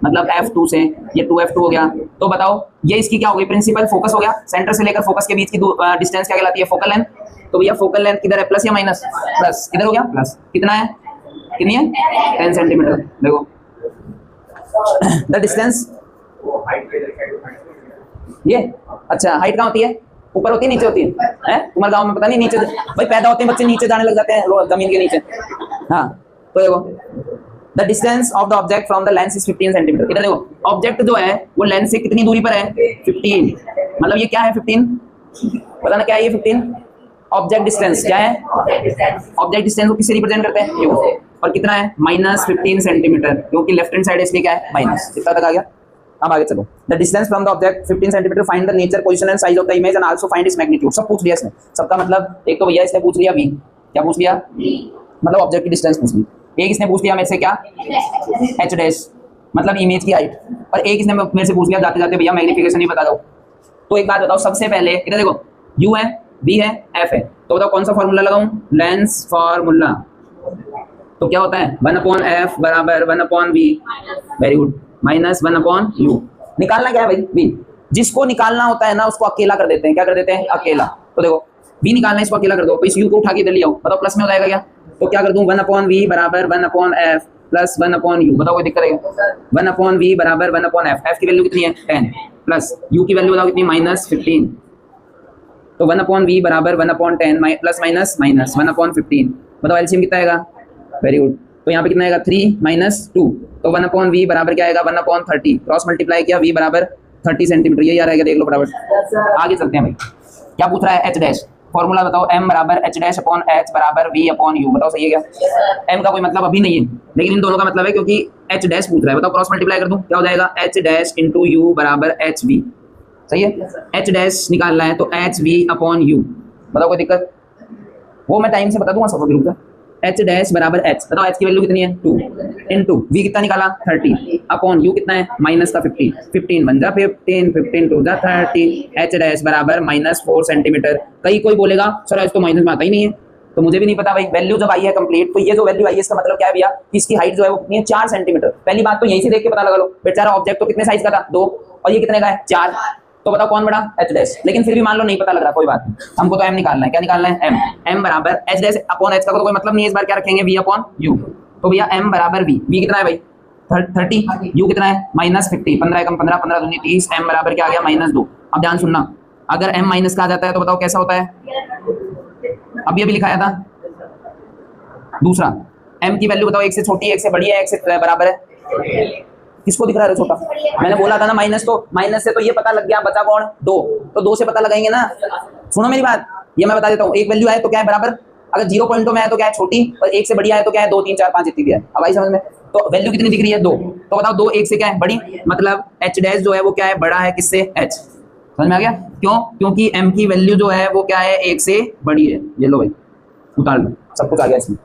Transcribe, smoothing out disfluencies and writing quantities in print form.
मतलब F2 से ये 2F2 हो गया। तो बताओ ये इसकी क्या हो गई, प्रिंसिपल फोकस हो गया, सेंटर से लेकर फोकस के बीच की डिस्टेंस क्या कहलाती है, फोकल लेंथ। तो भैया फोकल लेंथ किधर है, प्लस या माइनस, प्लस, किधर हो गया प्लस, कितना है, कितनी है 10 सेंटीमीटर। देखो द डिस्टेंस, ये अच्छा हाइट कहाँ होती है, ऊपर होती है नीचे होती है, तुम्हारे गांव में पता नहीं, नीचे भाई पैदा होते हैं बच्चे नीचे जाने लग जाते हैं जमीन के नीचे। हाँ तो देखो the distance of the object from the lens is 15 centimetre. इधर देखो ऑब्जेक्ट जो है वो लेंस से कितनी दूरी पर है, 15, मतलब ये क्या है 15, बताना क्या है ये 15, ऑब्जेक्ट डिस्टेंस क्या है, ऑब्जेक्ट डिस्टेंस को किससे रिप्रेजेंट करते हैं, यू, और कितना है -15 सेंटीमीटर, क्योंकि लेफ्ट हैंड साइड इसलिए क्या है माइनस। कितना तक आ गया, अब आगे चलो। The distance from the object 15 centimetre, find the nature, position and size of the image and also find its magnitude. सब पूछ लिया इसने, सबका मतलब एक तो भैया इसने पूछ लिया v, क्या पूछ लिया, मतलब ऑब्जेक्ट की डिस्टेंस पूछ ली। एक इसने पूछ लिया मेरे से क्या, h डैश, मतलब इमेज की हाइट, और एक इसने मेरे से पूछ लिया जाते जाते भैया मैग्नीफिकेशन ही बता दो। तो एक बात बताओ, सबसे पहले इधर देखो u है, v है, f है, तो बताओ कौन सा फॉर्मूला लगाऊं, लेंस फार्मूला। तो क्या होता है 1/f बराबर 1/v, वेरी गुड, -1/u। निकालना क्या है भाई, v, जिसको निकालना होता है ना उसको अकेला कर देते हैं, क्या कर देते हैं, अकेला। तो देखो v निकालना है, इसको अकेला कर दो, तो इस u को उठा के इधर ले आओ, बताओ प्लस में हो जाएगा क्या, तो क्या कर दूं 1/v बराबर 1/f प्लस 1/u, बताओ कोई दिक्कत है, 1/v बराबर 1/f, f की वैल्यू कितनी है 10, प्लस u की वैल्यू बताओ कितनी -15, तो 1/v बराबर 1/10 प्लस माइनस माइनस 1/15, बताओ एलसीएम कितना आएगा, वेरी गुड, तो यहाँ पे कितना आएगा 3 - 2, तो 1/v बराबर क्या आएगा 1/30, क्रॉस मल्टीप्लाई किया v बराबर 30 सेंटीमीटर, यही आ रहेगा, देख लो फटाफट। आगे चलते हैं भाई, क्या पूछ रहा है h डैश, फॉर्मूला बताओ m बराबर h डैश अपॉन h बराबर v अपॉन u, बताओ सही है क्या, m का कोई मतलब अभी नहीं है लेकिन इन दोनों का मतलब है, क्योंकि h डैश पूछ रहा है, बताओ क्रॉस मल्टीप्लाई कर दूं, क्या हो जाएगा h डैश इंटू u बराबर hv, सही है, h डैश निकालना है तो hv अपॉन u, बताओ कोई दिक्कत, वो मैं टाइम से बता दूंगा सबको ग्रुप का। h डैश बराबर h, बताओ h की वैल्यू कितनी है 2, इंटू v कितना निकाला 30, अपॉन u कितना है माइनस का 15 बन जा 15, 15 टू जा 30, h डैश बराबर -4 सेंटीमीटर। कहीं कोई बोलेगा सर h तो माइनस में आता ही नहीं है, तो मुझे भी नहीं पता भाई, वैल्यू जब आई है कंप्लीट, तो ये जो वैल्यू आई है इसका मतलब क्या है भैया, इसकी हाइट जो है वो कितनी है 4 सेंटीमीटर। पहली बात तो यहीं से देख के पता लगा लो, बेचारा ऑब्जेक्ट तो कितने साइज का था 2, और ये कितने का है 4, तो बताओ कौन बड़ा, h डैश, लेकिन फिर भी मान लो नहीं पता लग रहा, कोई बात नहीं, हमको तो m निकालना है, क्या निकालना है m बराबर h डैश अपॉन h का तो कोई मतलब नहीं है, इस बार क्या रखेंगे v अपॉन u, तो भैया m बराबर v कितना है भाई 30, u कितना है -50, 15 कम 15, 15 दूनी 30, m बराबर क्या आ गया -2। अब ध्यान सुनना, अगर m माइनस का आ जाता है तो बताओ कैसा होता है, अभी अभी लिखाया था दूसरा, m की वैल्यू बताओ 1 से छोटी है, 1 से बड़ी है, 1 से बराबर है, किसको दिख रहा है छोटा, मैंने बोला था ना माइनस, तो माइनस से तो ये पता लग गया बचा कौन 2, तो 2 से पता लगाएंगे ना। सुनो मेरी बात, ये मैं बता देता हूँ, एक वैल्यू है तो क्या है बराबर, अगर 0 पॉइंटों में है तो क्या है छोटी, और 1 से बढ़िया है तो क्या है 2 3 4 5 इतनी भी है, अब आई समझ में, तो वैल्यू कितनी दिख रही है 2, तो बताओ 2 1 से क्या है बड़ी, मतलब h डैश जो है वो क्या है बड़ा है किससे, h, समझ में आ गया, क्यों, क्योंकि m की वैल्यू जो है वो क्या है 1 से बड़ी है, ये लो भाई उतार लो, सब कुछ आ गया इसमें।